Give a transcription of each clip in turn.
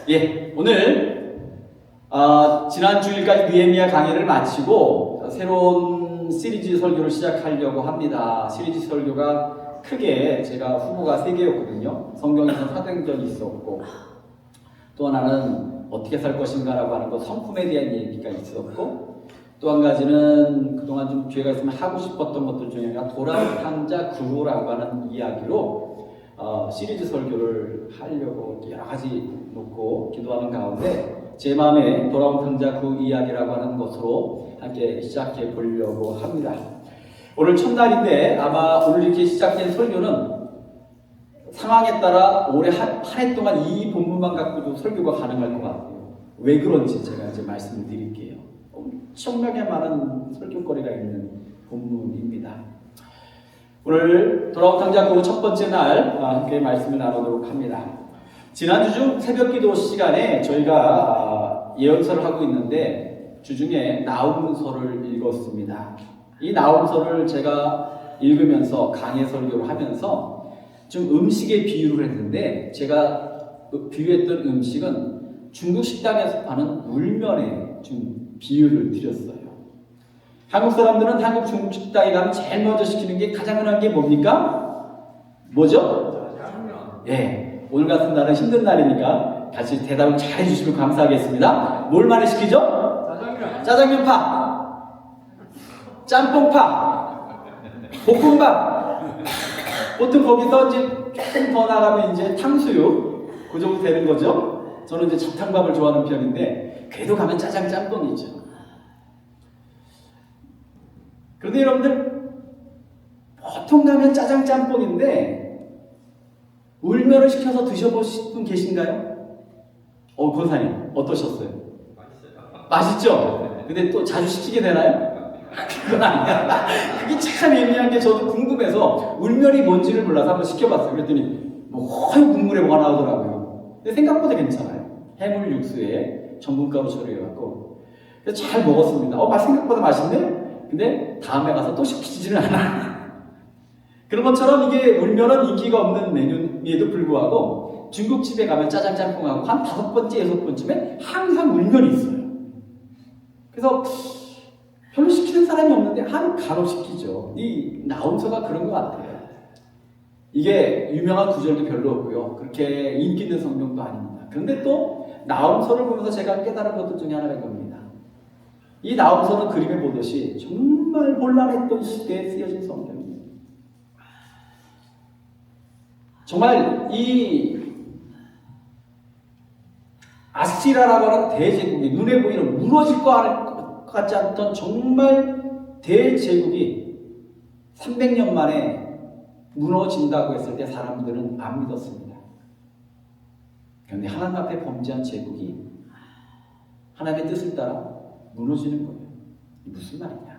예, 오늘 지난 주일까지 느헤미야 강의를 마치고 새로운 시리즈 설교를 시작하려고 합니다. 시리즈 설교가 크게 제가 후보가 3개였거든요. 성경에서 사도행전이 있었고, 또 하나는 어떻게 살 것인가라고 하는 거, 성품에 대한 얘기가 있었고, 또 한 가지는 그동안 좀 기회가 있으면 하고 싶었던 것들 중에 하나가 돌아온 탕자 구호라고 하는 이야기로 시리즈 설교를 하려고 여러 가지 놓고 기도하는 가운데 제 마음에 돌아온 탕자 그 이야기라고 하는 것으로 함께 시작해 보려고 합니다. 오늘 첫날인데 아마 오늘 이렇게 시작된 설교는 상황에 따라 올해 한 해 동안 이 본문만 갖고도 설교가 가능할 것 같아요. 왜 그런지 제가 이제 말씀을 드릴게요. 엄청나게 많은 설교거리가 있는 본문입니다. 오늘 돌아온 탕자 그 첫 번째 날 함께 말씀을 나누도록 합니다. 지난주 중 새벽기도 시간에 저희가 예언서를 하고 있는데 주중에 나훔서를 읽었습니다. 이 나훔서를 제가 읽으면서 강해 설교를 하면서 좀 음식의 비유를 했는데 제가 비유했던 음식은 중국 식당에서 파는 울면에 좀 비유를 드렸어요. 한국 사람들은 한국 중국 식당에 가면 제일 먼저 시키는 게 가장 흔한 게 뭡니까? 뭐죠? 짜장면. 예, 오늘 같은 날은 힘든 날이니까 같이 대답을 잘 해주시면 감사하겠습니다. 뭘 많이 시키죠? 짜장면. 짜장면파, 짬뽕파, 볶음밥. 보통 거기서 이제 조금 더 나가면 이제 탕수육 그 정도 되는 거죠. 저는 이제 잡탕밥을 좋아하는 편인데 그래도 가면 짜장 짬뽕이죠. 그런데 여러분들 보통 가면 짜장 짬뽕인데 울면을 시켜서 드셔보신 분 계신가요? 권사님 어떠셨어요? 맛있어요. 맛있죠? 근데 또 자주 시키게 되나요? 그건 아니야. 그게 참 애매한 게 저도 궁금해서 울면이 뭔지를 몰라서 한번 시켜봤어요. 그랬더니 뭐 허연 국물에 뭐가 나오더라고요. 근데 생각보다 괜찮아요. 해물 육수에 전분가루 처리해갖고 그래서 잘 먹었습니다. 생각보다 맛있네? 근데 다음에 가서 또 시키지는 않아. 그런 것처럼 이게 울면은 인기가 없는 메뉴임에도 불구하고 중국집에 가면 짜장 짬뽕하고 한 5번째, 6번쯤에 항상 울면이 있어요. 그래서 별로 시키는 사람이 없는데 간혹 시키죠. 이 나훔서가 그런 것 같아요. 이게 유명한 구절도 별로 없고요. 그렇게 인기 있는 성경도 아닙니다. 그런데 또 나훔서를 보면서 제가 깨달은 것들 중에 하나가 겁니다. 이 나훔서는 그림에 보듯이 정말 혼란했던 시대에 쓰여진 성경입니다. 정말 이 아시라라고 하는 대제국이 눈에 보이는 무너질 것 같지 않던 정말 대제국이 300년 만에 무너진다고 했을 때 사람들은 안 믿었습니다. 그런데 하나님 앞에 범죄한 제국이 하나님의 뜻을 따라 무너지는 거예요. 무슨 말이냐?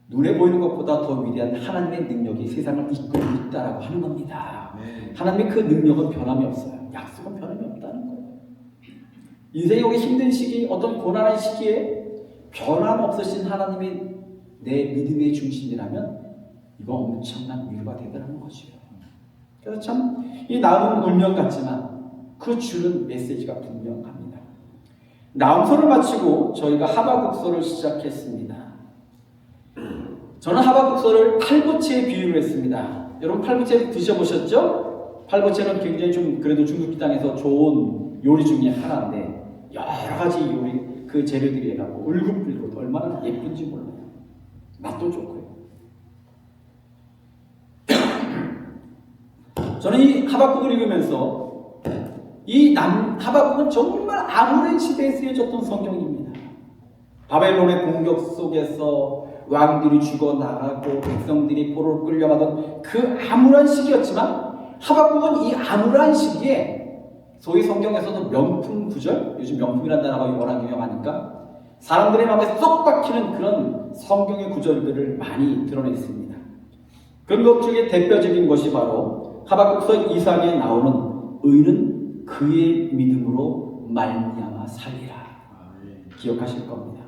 눈에 보이는 것보다 더 위대한 하나님의 능력이 세상을 이끌고 있다라고 하는 겁니다. 하나님의 그 능력은 변함이 없어요. 약속은 변함이 없다는 거예요. 인생의 오기 힘든 시기, 어떤 고난의 시기에 변함없으신 하나님이 내 믿음의 중심이라면 이거 엄청난 위로가 되더라는 거죠. 그래서 참 이 나훔은 울면 같지만 그 줄은 메시지가 분명합니다. 나훔서를 마치고 저희가 하박국서를 시작했습니다. 저는 하박국서를 팔보채에 비유를 했습니다. 여러분 팔보채 드셔보셨죠? 팔보채는 굉장히 좀 그래도 중국 식당에서 좋은 요리 중에 하나인데 여러 가지 요리 그 재료들이 해갖고 울긋불긋 얼마나 예쁜지 몰라요. 맛도 좋고요. 저는 이 하박국을 읽으면서 하박국은 정말 암울한 시대에 쓰여졌던 성경입니다. 바벨론의 공격 속에서 왕들이 죽어나가고 백성들이 포로로 끌려가던 그 암울한 시기였지만 하박국은 이 암울한 시기에 소위 성경에서도 명품 구절, 요즘 명품이라는 단어가 워낙 유명하니까 사람들의 마음에 쏙 박히는 그런 성경의 구절들을 많이 드러냈습니다. 그런 것 중에 대표적인 것이 바로 하박국서 2장에 나오는 의는 그의 믿음으로 말미암아 살리라. 기억하실 겁니다.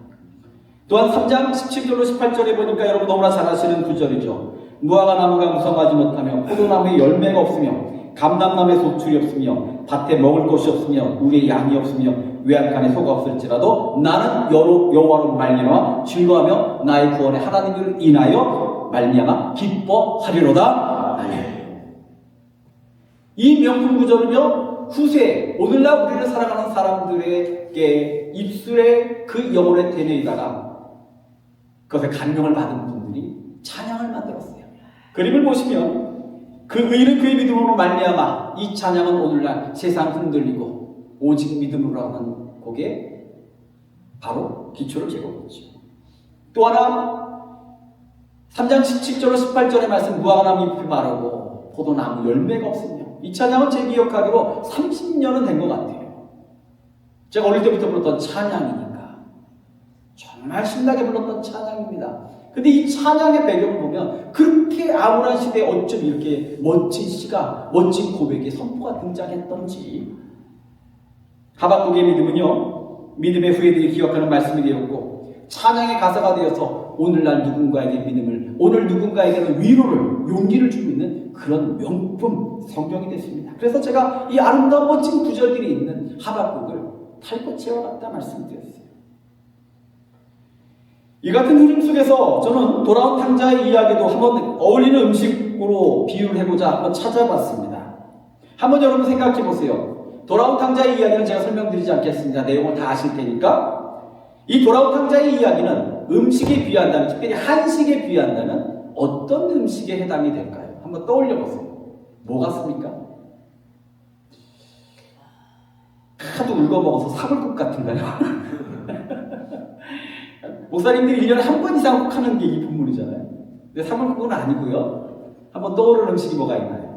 또한 3장 17절로 18절에 보니까 여러분 너무나 잘 아시는 구절이죠. 무화과 나무가 무성하지 못하며 포도나무에 열매가 없으며 감람나무에 소출이 없으며 밭에 먹을 것이 없으며 우리의 양이 없으며 외양간에 소가 없을지라도 나는 여호와로 말미암아 즐거워하며 나의 구원의 하나님을 인하여 말미암아 기뻐하리로다. 아멘. 이 명품 구절은요, 후세 오늘날 우리를 사랑하는 사람들에게 입술에 그 영혼의 대뇌에다가 그것에 감명을 받은 분들이 찬양을 만들었어요. 그림을 보시면 그 의는 그의 믿음으로 말미암아 이 찬양은 오늘날 세상 흔들리고 오직 믿음으로 하는 곡에 바로 기초를 제공했죠. 또 하나 3장 17절로 18절의 말씀, 무화과나무 잎이 마르고 포도나무 열매가 없으며, 이 찬양은 제 기억하기로 30년은 된 것 같아요. 제가 어릴 때부터 불렀던 찬양이니까 정말 신나게 불렀던 찬양입니다. 근데 이 찬양의 배경을 보면 그렇게 암울한 시대에 어쩜 이렇게 멋진 시가, 멋진 고백의 선포가 등장했던지. 하박국의 믿음은요, 믿음의 후예들이 기억하는 말씀이 되었고 찬양의 가사가 되어서 오늘날 누군가에게 믿음을, 오늘 누군가에게는 위로를, 용기를 주고 있는 그런 명품 성경이 됐습니다. 그래서 제가 이 아름다운 멋진 구절들이 있는 하박국을 탈고 채워갔다 말씀드렸어요. 이 같은 흐름 속에서 저는 돌아온 탕자의 이야기도 한번 어울리는 음식으로 비유를 해보자 한번 찾아봤습니다. 한번 여러분 생각해 보세요. 돌아온 탕자의 이야기는 제가 설명드리지 않겠습니다. 내용을 다 아실 테니까. 이 돌아온 탕자의 이야기는 음식에 비유한다면, 특별히 한식에 비유한다면 어떤 음식에 해당이 될까요? 한번 떠올려 보세요. 뭐 같습니까? 하도 울거먹어서 사골국 같은가요? 목사님들이 1년에 한 번 이상 꼭 하는 게 이 본문이잖아요. 근데 사골국은 아니고요. 한번 떠오르는 음식이 뭐가 있나요?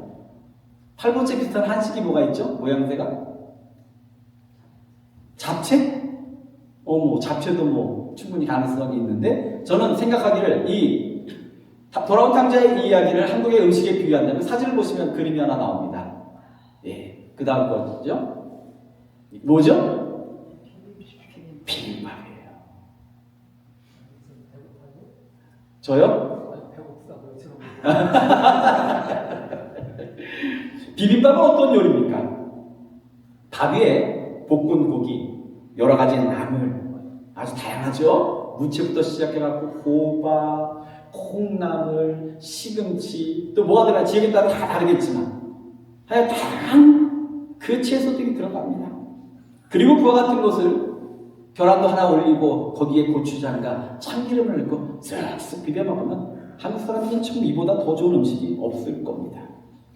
팔보채 비슷한 한식이 뭐가 있죠? 모양새가? 잡채? 잡채도 충분히 가능성이 있는데, 저는 생각하기를 이 돌아온 탕자의 이야기를 한국의 음식에 비유한다면 사진을 보시면 그림이 하나 나옵니다. 예, 그 다음 거죠? 뭐죠? 비빔밥이에요. 저요? 비빔밥은 어떤 요리입니까? 밥 위에 볶은 고기, 여러 가지 나물, 아주 다양하죠? 무채부터 시작해갖고 호박, 콩나물, 시금치, 또 뭐가 들어가 지역에 따라 다 다르겠지만 하여간 다양한 그 채소들이 들어갑니다. 그리고 그와 같은 것을 계란도 하나 올리고 거기에 고추장과 참기름을 넣고 쓱쓱 비벼 먹으면 한국 사람들은 참 이보다 더 좋은 음식이 없을 겁니다.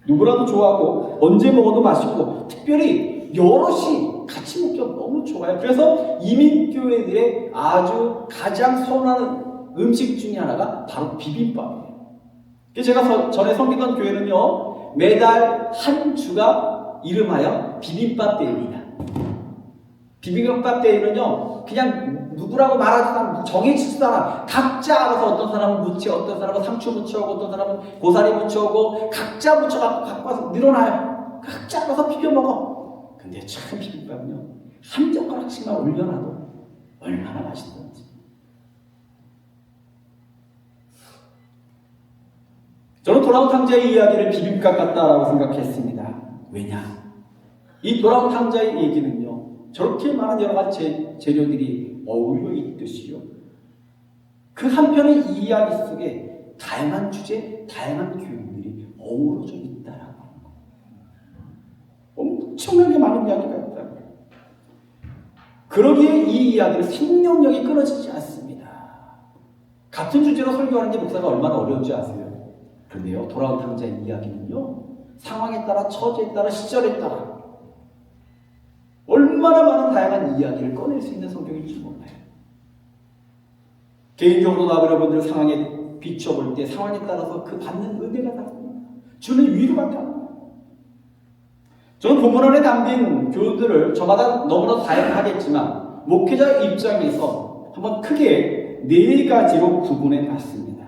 누구라도 좋아하고 언제 먹어도 맛있고 특별히 여럿이 같이 먹기가 너무 좋아요. 그래서 이민교회들의 아주 가장 선호하는 음식 중에 하나가 바로 비빔밥이에요. 제가 전에 섬기던 교회는요, 매달 한 주가 이름하여 비빔밥 데이입니다. 비빔밥 데이는요, 그냥 누구라고 말하지도 않고 정해지지도 않아. 각자 알아서 어떤 사람은 무채, 어떤 사람은 상추 무쳐오고, 어떤 사람은 고사리 무쳐오고, 각자 무쳐갖고 갖고 와서 늘어나요. 각자 알아서 비벼 먹어. 근데 참 비빔밥은요, 한 젓가락씩만 올려놔도 얼마나 맛있던지. 저는 돌아온 탕자의 이야기를 비빔밥 같다라고 생각했습니다. 왜냐? 이 돌아온 탕자의 얘기는요, 저렇게 많은 여러 가지 재료들이 어울려 있듯이요, 그 한편의 이 이야기 속에 다양한 주제, 다양한 교훈들이 어우러져 있다라고 하는 거예요. 엄청나게 많은 이야기가 있다고요. 그러기에 이 이야기는 생명력이 끊어지지 않습니다. 같은 주제로 설교하는 게 목사가 얼마나 어려운지 아세요? 그런데요, 돌아온 탕자의 이야기는요, 상황에 따라, 처지에 따라, 시절에 따라 얼마나 많은 다양한 이야기를 꺼낼 수 있는 성경인지 몰라요. 개인적으로 여러분들 상황에 비춰볼 때 상황에 따라서 그 받는 은혜가 다릅니다. 주는 위로가 다릅니다. 저는 본문 안에 담긴 교훈들을 저마다 너무나 다양하겠지만 목회자 입장에서 한번 크게 4가지로 구분해 봤습니다.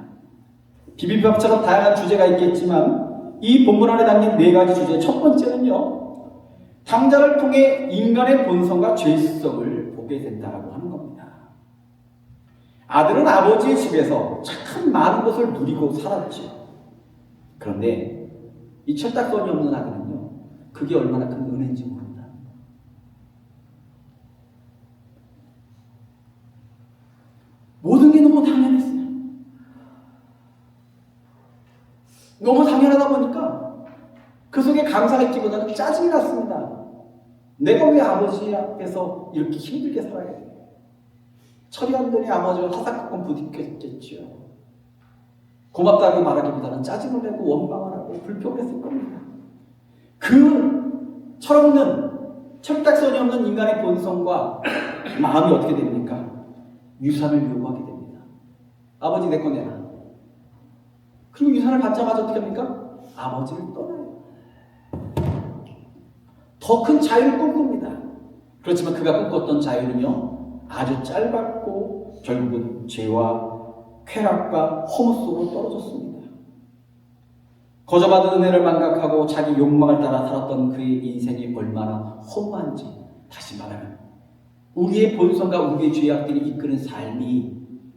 비빔밥처럼 다양한 주제가 있겠지만 이 본문 안에 담긴 4가지 주제, 첫 번째는요, 탕자를 통해 인간의 본성과 죄성을 보게 된다고 하는 겁니다. 아들은 아버지의 집에서 참 많은 것을 누리고 살았죠. 그런데 이 철딱선이 없는 아들은요, 그게 얼마나 큰 은혜인지 모른다. 모든 게 너무 당연했어요. 너무 당연하다 보니까 그 속에 감사가 있기보다는 짜증이 났습니다. 내가 왜 아버지 앞에서 이렇게 힘들게 살아야 돼? 처리한더니 아버지와 화삭하건 부딪혔겠지요. 고맙다고 말하기보다는 짜증을 내고 원망을 하고 불평을 했을 겁니다. 그 철없는 철딱선이 없는 인간의 본성과 마음이 어떻게 됩니까? 유산을 요구하게 됩니다. 아버지 내 거 내놔. 그리고 유산을 받자마자 어떻게 합니까? 아버지를 떠나요. 더 큰 자유를 꿈꿉니다. 그렇지만 그가 꿈꿨던 자유는요, 아주 짧았고 결국은 죄와 쾌락과 허무 속으로 떨어졌습니다. 거저받은 은혜를 망각하고 자기 욕망을 따라 살았던 그의 인생이 얼마나 허무한지, 다시 말하면 우리의 본성과 우리의 죄악들이 이끄는 삶이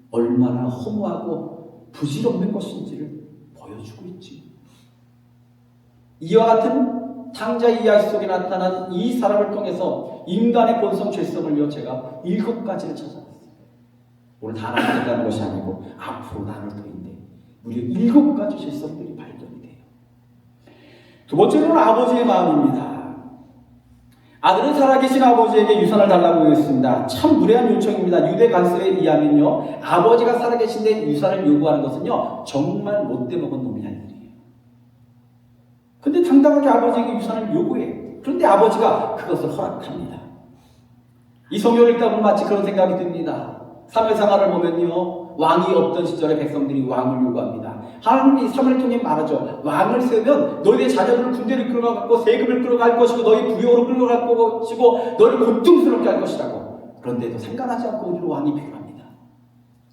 얼마나 허무하고 부질없는 것인지를 보여주고 있지. 이와 같은 탕자 이야기 속에 나타난 이 사람을 통해서 인간의 본성 죄성을요, 제가 7가지를 찾아봤어요. 오늘 다 나눈다는 것이 아니고 앞으로 나눌 터인데 무려 7가지 죄성들이 발견이 돼요. 두 번째로는 아버지의 마음입니다. 아들은 살아계신 아버지에게 유산을 달라고 했습니다. 참 무례한 요청입니다. 유대 관습에 의하면요, 아버지가 살아계신데 유산을 요구하는 것은요, 정말 못돼 먹은 놈이 할 일이에요. 근데 당당하게 아버지에게 유산을 요구해. 그런데 아버지가 그것을 허락합니다. 이 성경을 읽다 보면 마치 그런 생각이 듭니다. 사무엘상하를 보면요, 왕이 없던 시절에 백성들이 왕을 요구합니다. 하나님이 사무엘을 통해 말하죠. 왕을 세우면 너희의 자녀들을 군대를 끌어가고 세금을 끌어갈 것이고 너희 부여로 끌어갈 것이고 너를 고통스럽게 할 것이라고. 그런데도 상관하지 않고 우리는 왕이 필요합니다.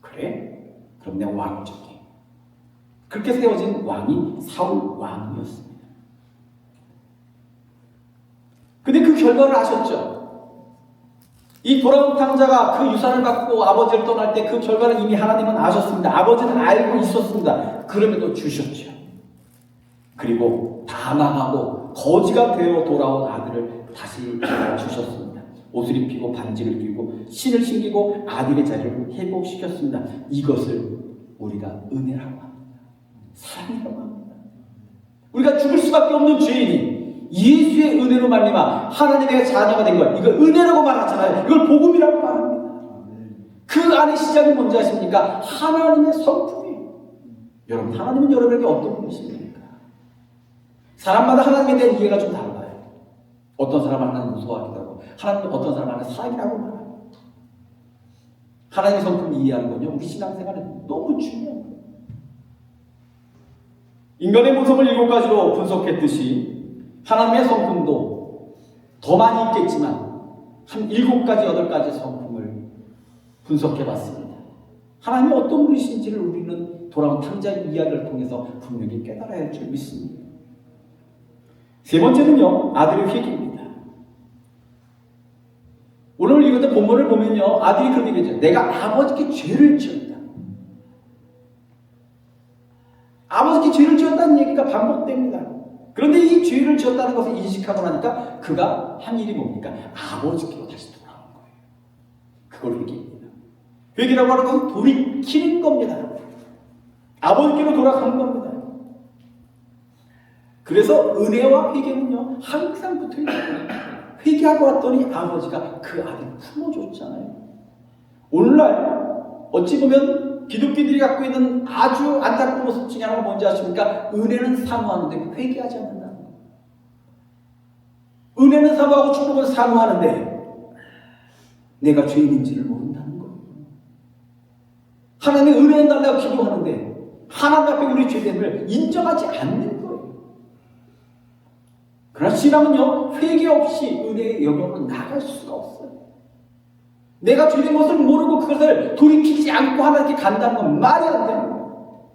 그래? 그럼 내가 왕을 줄게. 그렇게 세워진 왕이 사울 왕이었습니다. 근데 그 결과를 아셨죠? 이 돌아온 탕자가 그 유산을 받고 아버지를 떠날 때 그 결과를 이미 하나님은 아셨습니다. 아버지는 알고 있었습니다. 그럼에도 주셨죠. 그리고 다 망하고 거지가 되어 돌아온 아들을 다시 주셨습니다. 옷을 입히고 반지를 끼고 신을 신기고 아들의 자리를 회복시켰습니다. 이것을 우리가 은혜라고 합니다. 사랑이라고 합니다. 우리가 죽을 수밖에 없는 죄인이 예수의 은혜로 말미암아 하나님의 자녀가 된 걸, 이걸 은혜라고 말하잖아요. 이걸 복음이라고 말합니다. 그 안에 시작이 뭔지 아십니까? 하나님의 성품이에요. 여러분, 하나님은 여러분에게 어떤 분이십니까? 사람마다 하나님에 대한 이해가 좀 달라요. 어떤 사람은 하나님 무서워하기도 하고, 하나님은 어떤 사람은 하나님 사랑이라고 말해요. 하나님의 성품을 이해하는 건요, 우리 신앙생활에 너무 중요해요. 인간의 모습을 7가지로 분석했듯이 하나님의 성품도 더 많이 있겠지만 한 7가지, 8가지 성품을 분석해봤습니다. 하나님이 어떤 분이신지를 우리는 돌아온 탕자 이야기를 통해서 분명히 깨달아야 할 줄 믿습니다. 세 번째는요, 아들의 회개입니다. 오늘 읽었던 본문을 보면요, 아들이 그런 얘기죠. 내가 아버지께 죄를 지었다. 아버지께 죄를 지었다는 얘기가 반복됩니다. 그런데 이 죄를 지었다는 것을 인식하고 나니까 그가 한 일이 뭡니까? 아버지께로 다시 돌아온 거예요. 그걸 회개입니다. 회개라고 하는 것은 돌이키는 겁니다. 아버지께로 돌아가는 겁니다. 그래서 은혜와 회개는요, 항상 붙어 있어요. 회개하고 왔더니 아버지가 그 아들을 품어줬잖아요. 오늘날 어찌 보면 기독교인들이 갖고 있는 아주 안타까운 모습 중에 하나가 뭔지 아십니까? 은혜는 사모하는데 회개하지 않는다는 거예요. 은혜는 사모하고 축복을 사모하는데 내가 죄인인지를 모른다는 거예요. 하나님의 은혜는 달라고 기도하는데 하나님 앞에 우리 죄됨을 인정하지 않는 거예요. 그러나 신앙은요, 회개 없이 은혜의 영역으로 나갈 수가 없어요. 내가 죄된 것을 모르고 그것을 돌이키지 않고 하나님께 간다는 건 말이 안 되는 거예요.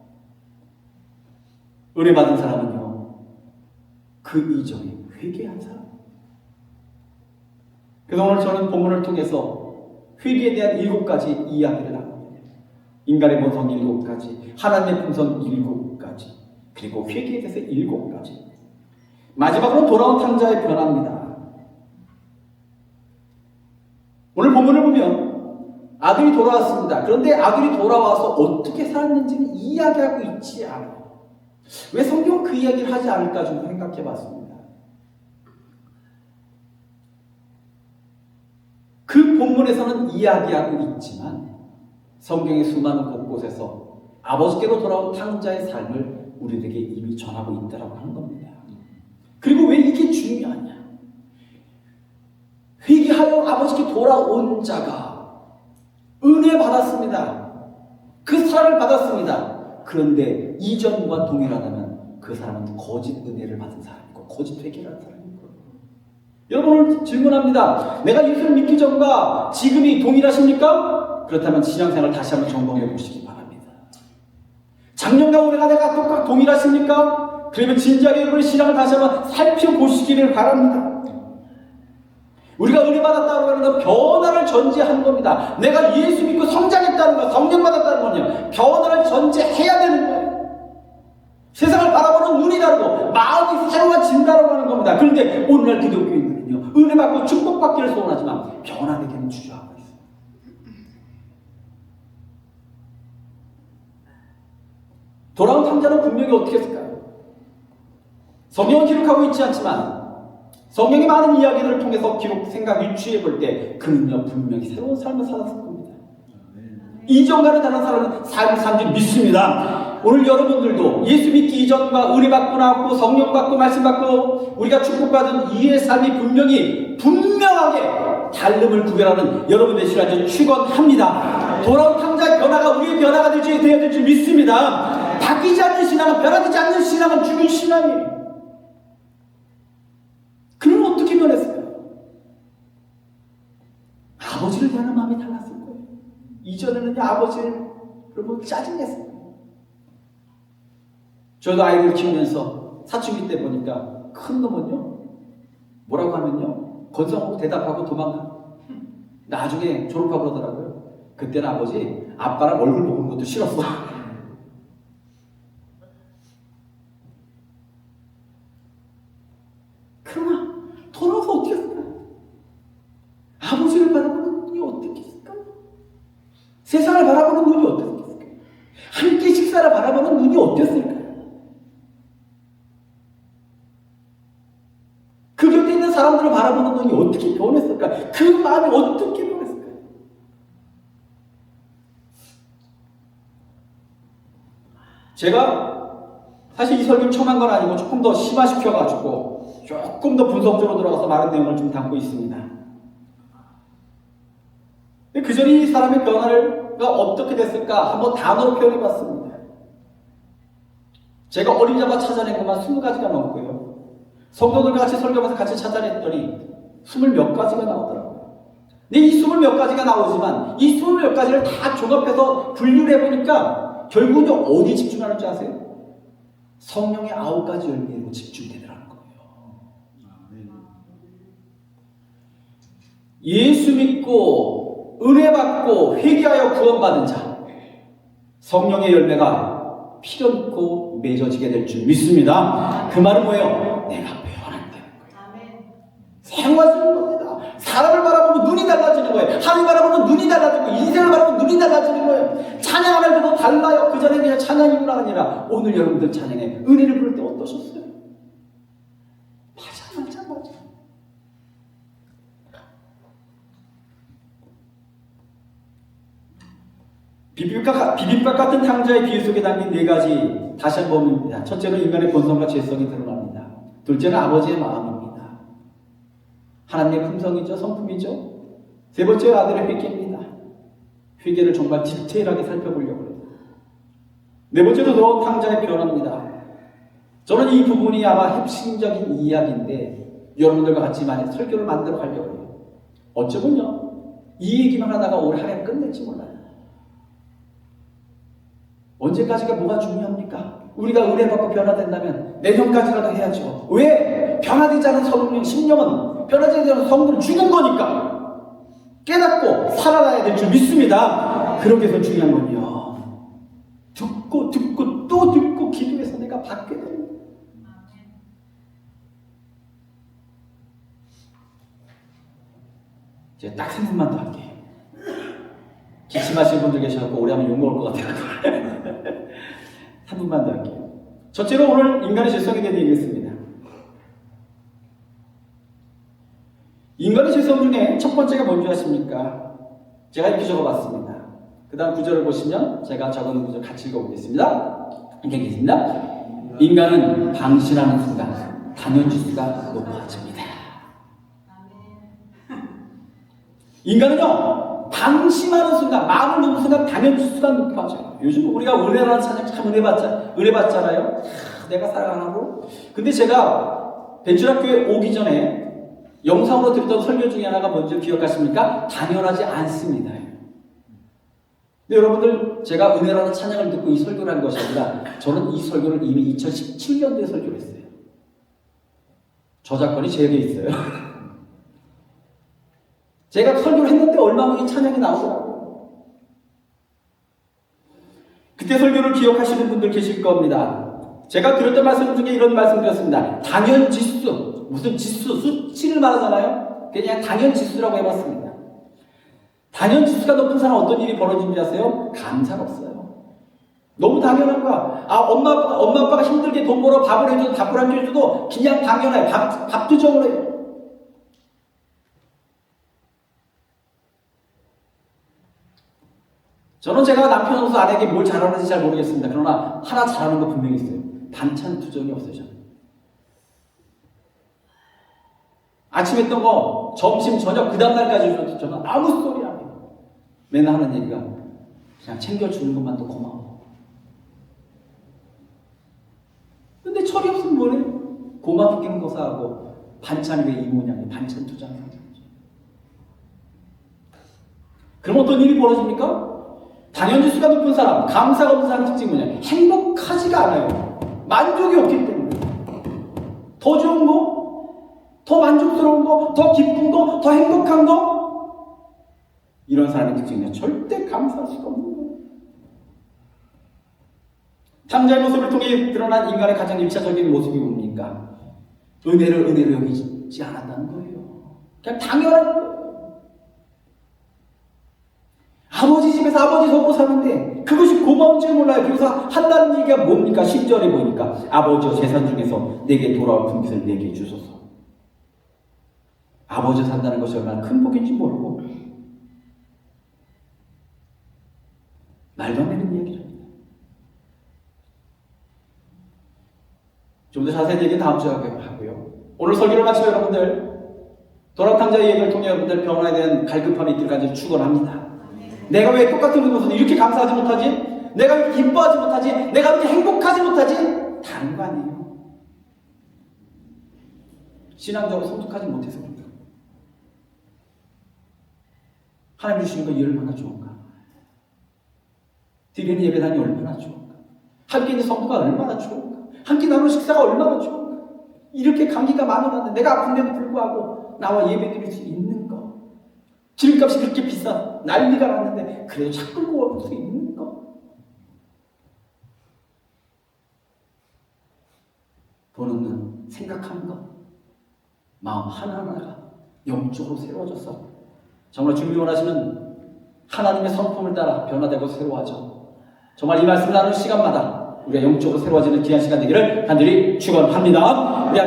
은혜 받은 사람은요, 그 이전에 회개한 사람. 그래서 오늘 저는 본문을 통해서 회개에 대한 7가지 이야기를 나눕니다. 인간의 본성 7가지, 하나님의 본성 7가지, 그리고 회개에 대해서 7가지. 마지막으로 돌아온 탕자의 변화입니다. 오늘 본문을 보면 아들이 돌아왔습니다. 그런데 아들이 돌아와서 어떻게 살았는지는 이야기하고 있지 않아요. 왜 성경은 그 이야기를 하지 않을까 좀 생각해 봤습니다. 그 본문에서는 이야기하고 있지만 성경의 수많은 곳곳에서 아버지께로 돌아온 탕자의 삶을 우리에게 이미 전하고 있다고 하는 겁니다. 그리고 왜 이게 중요하냐? 회개하여 아버지께 돌아온 자가 은혜 받았습니다. 그 사랑을 받았습니다. 그런데 이전과 동일하다면 그 사람은 거짓 은혜를 받은 사람이고 거짓 회개를 한 사람이고. 여러분 오늘 질문합니다. 내가 예수를 믿기 전과 지금이 동일하십니까? 그렇다면 신앙생활 다시 한번 점검해 보시기 바랍니다. 작년과 올해가 내가 똑같 동일하십니까? 그러면 진지하게 여러분의 신앙을 다시 한번 살펴보시기를 바랍니다. 우리가 은혜 받았다고 하는 건 변화를 전제하는 겁니다. 내가 예수 믿고 성장했다는 것, 성령 받았다는 건요, 변화를 전제해야 되는 거예요. 세상을 바라보는 눈이 다르고 마음이 새로워진다고 하는 겁니다. 그런데 오늘날 기독교인들은요, 은혜 받고 축복받기를 소원하지만 변화되기는 주저하고 있어요. 돌아온 탕자는 분명히 어떻게 했을까요? 성경은 기록하고 있지 않지만 성경의 많은 이야기들을 통해서 기록, 생각, 유추해 볼 때 그는요 분명히 새로운 삶을 살았을 겁니다. 이전과는 다른 삶을 산 줄 믿습니다. 오늘 여러분들도 예수 믿기 이전과 은혜 받고 나왔고 성령 받고 말씀 받고 우리가 축복받은 이의 삶이 분명하게 다름을 구별하는 여러분의 신앙을 축원합니다. 돌아온 탕자의 변화가 우리의 변화가 되어야 될 줄 믿습니다. 바뀌지 않는 신앙은, 변화되지 않는 신앙은 죽은 신앙이에요. 그럼 어떻게 변했을까요? 아버지를 대하는 마음이 달랐을 거예요. 이전에는 아버지를 여러분 짜증냈어요. 저도 아이를 키우면서 사춘기 때 보니까 큰 놈은요 뭐라고 하면요 건성하고 대답하고 도망가. 나중에 졸업하고 그러더라고요. 그때는 아버지 아빠랑 얼굴 보는 것도 싫었어. 그러나 돌아와서 어떻게 했을까요? 아버지를 바라보는 눈이 어떻게 했을까요? 세상을 바라보는 눈이 어땠을까요? 한 끼 식사를 바라보는 눈이 어땠을까요? 그 곁에 있는 사람들을 바라보는 눈이 어떻게 변했을까요? 그 마음이 어떻게 변했을까요? 제가 사실 이 설교를 처음 한 건 아니고 조금 더 심화시켜가지고 조금 더 분석적으로 들어가서 많은 내용을 좀 담고 있습니다. 그 전에 이 사람의 변화가 어떻게 됐을까 한번 단어로 표현해봤습니다. 제가 어림잡아 찾아낸 것만 20가지가 넘고요. 성도들과 같이 설교하면서 같이 찾아냈더니 20몇 가지가 나오더라고요. 근데 이 20몇 가지가 나오지만 이 20몇 가지를 다 종합해서 분류를 해보니까 결국은 어디 집중하는 줄 아세요? 성령의 9가지 열매로 집중되더라는 거예요. 예수 믿고 은혜 받고 회개하여 구원받은 자, 성령의 열매가 필연코 맺어지게 될 줄 믿습니다. 그 말은 뭐예요? 내가 변한다는 거예요. 생활하는 겁니다. 사람을 바라보면 눈이 달라지는 거예요. 하나님 바라보면 눈이 달라지고 인생을 바라보면 눈이 달라지는 거예요. 찬양할 때도 달라요. 그 전에 그냥 찬양이구나 아니라 오늘 여러분들 찬양에 은혜를 부를 때 어떠셨어요? 맞아. 비빔밥 같은 탕자의 비유 속에 담긴 4가지 다시 한번 봅니다. 첫째는 인간의 본성과 죄성이 드러납니다. 둘째는 아버지의 마음입니다. 하나님의 품성이죠. 성품이죠. 세 번째 아들의 회개입니다. 회개를 정말 디테일하게 살펴보려고 해요. 네 번째도 돌아온 탕자의 변화입니다. 저는 이 부분이 아마 핵심적인 이야기인데 여러분들과 같이 많이 설교를 만들어 가려고 해요. 어쩌면요 이 얘기만 하다가 올 한 해 끝낼지 몰라요. 언제까지가 뭐가 중요합니까? 우리가 은혜 받고 변화된다면 내년까지라도 해야죠. 왜? 변화되지 않은 성령, 심령은 변화되지 않은 성령은 죽은 거니까 깨닫고 살아나야 될 줄 믿습니다. 그렇게 해서 중요한 건요 듣고 또 듣고 기도해서 내가 받게 됩니다. 제가 딱 3분만 더 할게요. 기침하시는 분들 계셔서 오래 하면 욕먹을 것 같아요. 3분만 더 할게요. 첫째로 오늘 인간의 죄성에 대해 얘기했습니다. 인간의 죄성 중에 첫 번째가 뭔지 아십니까? 제가 이렇게 적어봤습니다. 그 다음 구절을 보시면 제가 적은 구절 같이 읽어보겠습니다. 이렇게 읽겠습니다. 인간은 방심하는 순간 단연지수가 높아집니다. 인간은요, 방심하는 순간, 마음을 놓는 순간 단연지수가 높아져요. 요즘 우리가 은혜라는 찬양 참 은혜 받잖아요. 내가 살아가라고. 근데 제가 벤츄라교회 오기 전에 영상으로 드렸던 설교 중에 하나가 뭔지 기억하십니까? 당연하지 않습니다. 근데 여러분들, 제가 은혜라는 찬양을 듣고 이 설교를 한 것이 아니라 저는 이 설교를 이미 2017년도에 설교를 했어요. 저작권이 제게 있어요. 제가 설교를 했는데 얼마 후에 찬양이 나오더라고요. 그때 설교를 기억하시는 분들 계실 겁니다. 제가 드렸던 말씀 중에 이런 말씀 드렸습니다. 당연지수, 무슨 지수, 수치를 말하잖아요. 그냥 당연지수라고 해봤습니다. 당연지수가 높은 사람 어떤 일이 벌어지는지 아세요? 감사가 없어요. 너무 당연한 거야. 엄마 아빠가 힘들게 돈 벌어 밥을 해줘도 밥을 안 해줘도 그냥 당연해. 밥도 적으래요. 저는 제가 남편으로서 아내에게 뭘 잘하는지 잘 모르겠습니다. 그러나 하나 잘하는 거 분명히 있어요. 반찬 투정이 없어요. 저는. 아침 했던 거 점심 저녁 그 다음날까지 해줘도 저는 아무 소리 안 해요. 맨날 하는 얘기가 그냥 챙겨주는 것만도 고마워. 근데 철이 없으면 뭐래? 고맙긴 거사하고 반찬이 왜 이 모양이야? 반찬 투정이 없어요. 그럼 어떤 일이 벌어집니까? 당연지수가 높은 사람, 감사가 없는 사람 특징이 뭐냐? 행복하지가 않아요. 만족이 없기 때문에. 더 좋은 거, 더 만족스러운 거, 더 기쁜 거, 더 행복한 거, 이런 사람의 특징은 절대 감사할 수가 없는 거예요. 탐자의 모습을 통해 드러난 인간의 가장 일차적인 모습이 뭡니까? 은혜를 은혜로 여기지 않았다는 거예요. 그냥 당연한 거예요. 아버지 집에서 아버지 돕고 사는데 그것이 고마운 줄 몰라요. 그래서 한다는 얘기가 뭡니까? 10절에 보니까 아버지의 재산 중에서 내게 돌아올 분깃을 내게 주소서. 아버지 산다는 것이 얼마나 큰 복인지 모르고 말도 안 되는 얘기죠. 좀 더 자세한 얘기는 다음 주에 하고요. 오늘 설교를 마치고 여러분들 도락탕자의 얘기를 통해 여러분들 변화에 대한 갈급함이 있길 간절히 축원합니다. 내가 왜 똑같은 것은 이렇게 감사하지 못하지? 내가 왜 기뻐하지 못하지? 내가 왜 행복하지 못하지? 다른 거 아니에요. 신앙적으로 성숙하지 못해서 그런가. 하나님 주시는 거 이 얼마나 좋은가. 드리는 예배단이 얼마나 좋은가. 함께 있는 성도가 얼마나 좋은가. 함께 나누는 식사가 얼마나 좋은가. 이렇게 감기가 많았는데 내가 아픈데도 불구하고 나와 예배 드릴 수 있는 거. 기름값이 그렇게 비싸 난리가 났는데 그래도 차 끌고 올 수 있는 거. 보는 눈, 생각하는 것, 마음 하나하나가 영적으로 새로워져서 정말 주님이 원하시는 하나님의 성품을 따라 변화되고 새로워져. 정말 이 말씀을 나누는 시간마다 우리가 영적으로 새로워지는 귀한 시간 되기를 간절히 축원합니다.